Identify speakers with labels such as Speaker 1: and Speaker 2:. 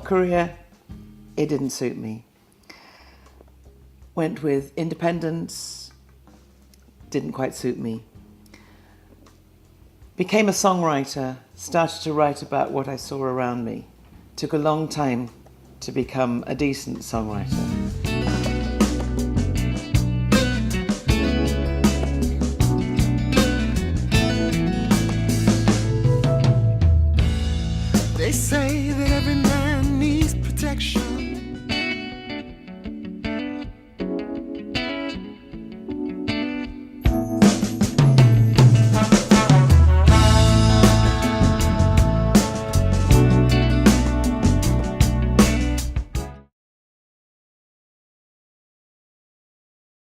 Speaker 1: career, it didn't suit me. Went with independence, didn't quite suit me. Became a songwriter, started to write about what I saw around me. Took a long time to become a decent songwriter.